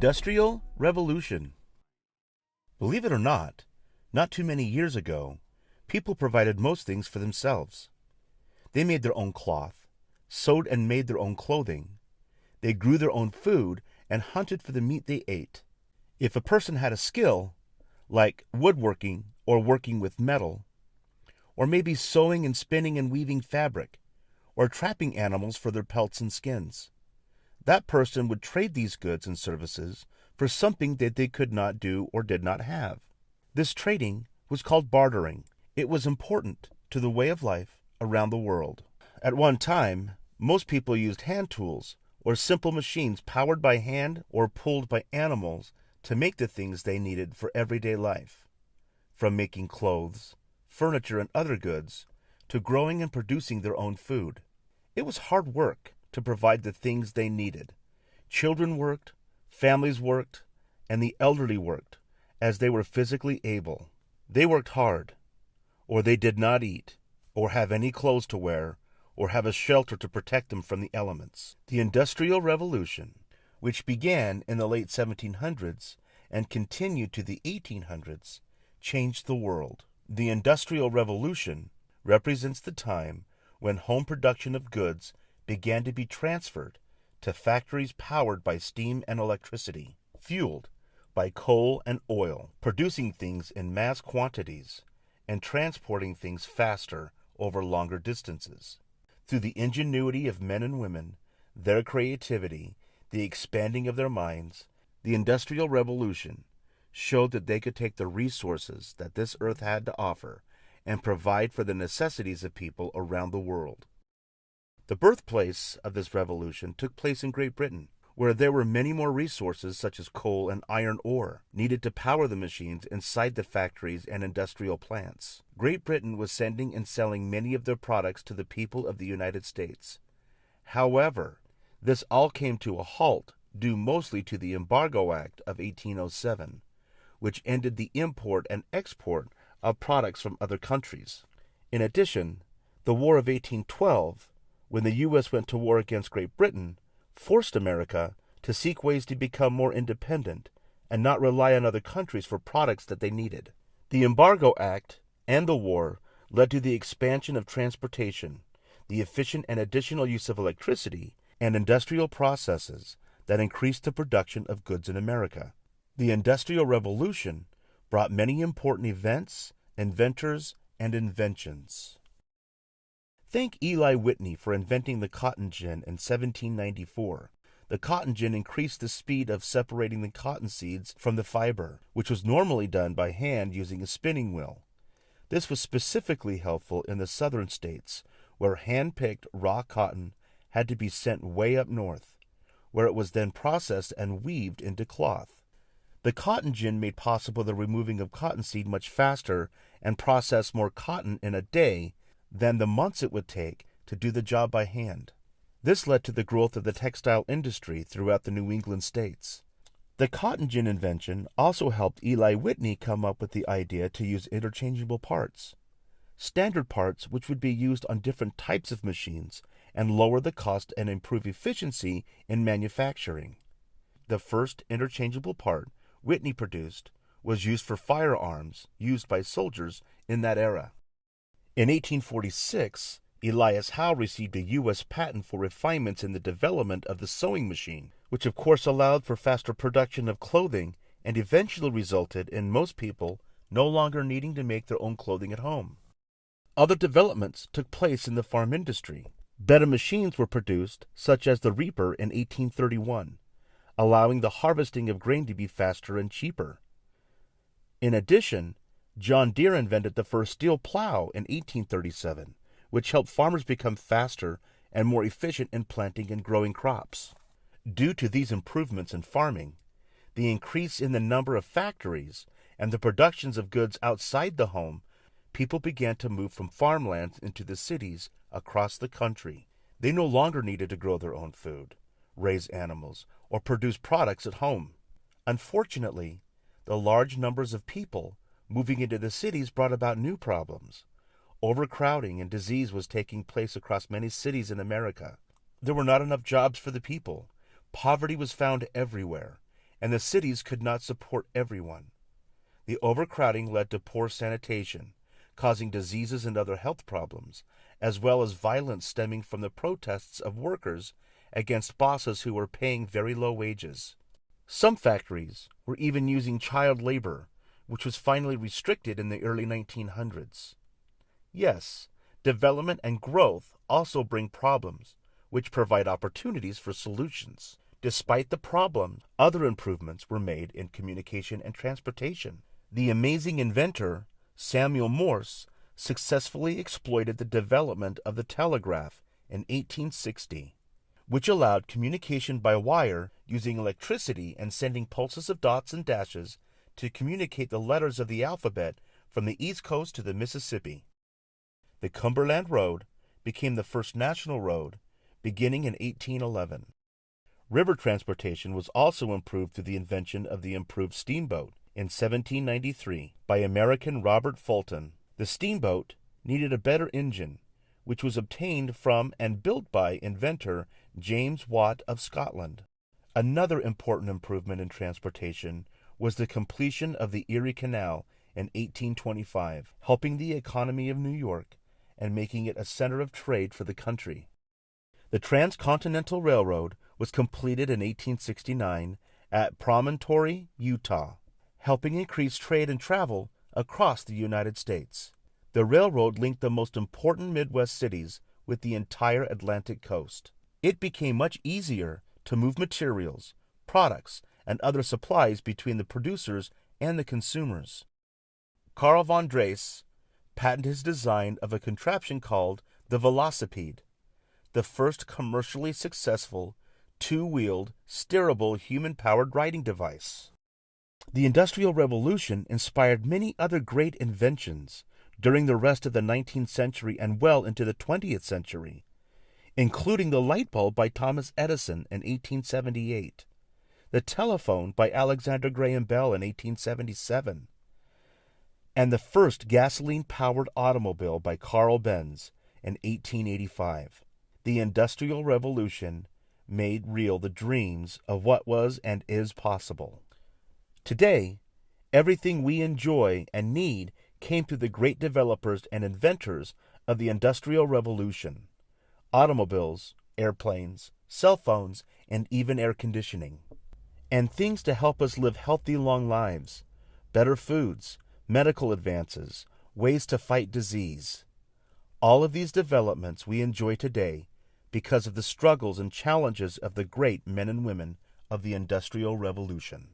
Industrial Revolution. Believe it or not too many years ago, people provided most things for themselves. They made their own cloth, sewed and made their own clothing. They grew their own food and hunted for the meat they ate. If a person had a skill, like woodworking or working with metal, or maybe sewing and spinning and weaving fabric, or trapping animals for their pelts and skins, that person would trade these goods and services for something that they could not do or did not have. This trading was called bartering. It was important to the way of life around the world. At one time, most people used hand tools or simple machines powered by hand or pulled by animals to make the things they needed for everyday life, from making clothes, furniture, and other goods, to growing and producing their own food. It was hard work to provide the things they needed. Children worked, families worked, and the elderly worked as they were physically able. They worked hard, or they did not eat, or have any clothes to wear, or have a shelter to protect them from the elements. The Industrial Revolution, which began in the late 1700s and continued to the 1800s, changed the world. The Industrial Revolution represents the time when home production of goods began to be transferred to factories powered by steam and electricity, fueled by coal and oil, producing things in mass quantities and transporting things faster over longer distances. Through the ingenuity of men and women, their creativity, the expanding of their minds, the Industrial Revolution showed that they could take the resources that this earth had to offer and provide for the necessities of people around the world. The birthplace of this revolution took place in Great Britain, where there were many more resources such as coal and iron ore needed to power the machines inside the factories and industrial plants. Great Britain was sending and selling many of their products to the people of the United States. However, this all came to a halt due mostly to the Embargo Act of 1807, which ended the import and export of products from other countries. In addition, the War of 1812, when the U.S. went to war against Great Britain, forced America to seek ways to become more independent and not rely on other countries for products that they needed. The Embargo Act and the war led to the expansion of transportation, the efficient and additional use of electricity, and industrial processes that increased the production of goods in America. The Industrial Revolution brought many important events, inventors, and inventions. Thank Eli Whitney for inventing the cotton gin in 1794. The cotton gin increased the speed of separating the cotton seeds from the fiber, which was normally done by hand using a spinning wheel. This was specifically helpful in the southern states, where hand-picked raw cotton had to be sent way up north, where it was then processed and weaved into cloth. The cotton gin made possible the removing of cottonseed much faster and process more cotton in a day than the months it would take to do the job by hand. This led to the growth of the textile industry throughout the New England states. The cotton gin invention also helped Eli Whitney come up with the idea to use interchangeable parts, standard parts which would be used on different types of machines and lower the cost and improve efficiency in manufacturing. The first interchangeable part Whitney produced was used for firearms used by soldiers in that era. In 1846, Elias Howe received a U.S. patent for refinements in the development of the sewing machine, which of course allowed for faster production of clothing and eventually resulted in most people no longer needing to make their own clothing at home. Other developments took place in the farm industry. Better machines were produced, such as the reaper in 1831, allowing the harvesting of grain to be faster and cheaper. In addition, John Deere invented the first steel plow in 1837, which helped farmers become faster and more efficient in planting and growing crops. Due to these improvements in farming, the increase in the number of factories, and the productions of goods outside the home, people began to move from farmlands into the cities across the country. They no longer needed to grow their own food, raise animals, or produce products at home. Unfortunately, the large numbers of people moving into the cities brought about new problems. Overcrowding and disease was taking place across many cities in America. There were not enough jobs for the people. Poverty was found everywhere, and the cities could not support everyone. The overcrowding led to poor sanitation, causing diseases and other health problems, as well as violence stemming from the protests of workers against bosses who were paying very low wages. Some factories were even using child labor, which was finally restricted in the early 1900s. Yes, development and growth also bring problems, which provide opportunities for solutions. Despite the problem, other improvements were made in communication and transportation. The amazing inventor, Samuel Morse, successfully exploited the development of the telegraph in 1860, which allowed communication by wire using electricity and sending pulses of dots and dashes to communicate the letters of the alphabet from the East Coast to the Mississippi. The Cumberland Road became the first national road, beginning in 1811. River transportation was also improved through the invention of the improved steamboat in 1793 by American Robert Fulton. The steamboat needed a better engine, which was obtained from and built by inventor James Watt of Scotland. Another important improvement in transportation was the completion of the Erie Canal in 1825, helping the economy of New York and making it a center of trade for the country. The Transcontinental Railroad was completed in 1869 at Promontory, Utah, helping increase trade and travel across the United States. The railroad linked the most important Midwest cities with the entire Atlantic coast. It became much easier to move materials, products, and other supplies between the producers and the consumers. Carl von Drais patented his design of a contraption called the velocipede, the first commercially successful two-wheeled, steerable human-powered riding device. The Industrial Revolution inspired many other great inventions during the rest of the 19th century and well into the 20th century, including the light bulb by Thomas Edison in 1878, the telephone by Alexander Graham Bell in 1877, and the first gasoline-powered automobile by Carl Benz in 1885. The Industrial Revolution made real the dreams of what was and is possible. Today, everything we enjoy and need came through the great developers and inventors of the Industrial Revolution: automobiles, airplanes, cell phones, and even air conditioning. And things to help us live healthy, long lives, better foods, medical advances, ways to fight disease. All of these developments we enjoy today because of the struggles and challenges of the great men and women of the Industrial Revolution.